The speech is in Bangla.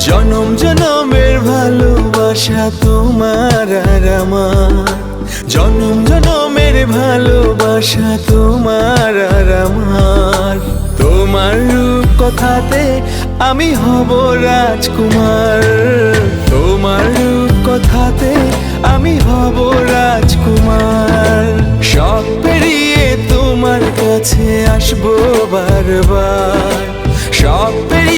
জনম জনমের ভালোবাসা তোমার আর আমার, জনম জনমের ভালোবাসা তোমার আর আমার। তোমার রূপ কথাতে আমি হব রাজকুমার, তোমার রূপ কথাতে আমি হব রাজকুমার। সব পেরিয়ে তোমার কাছে আসবো বারবার, সব পেরিয়ে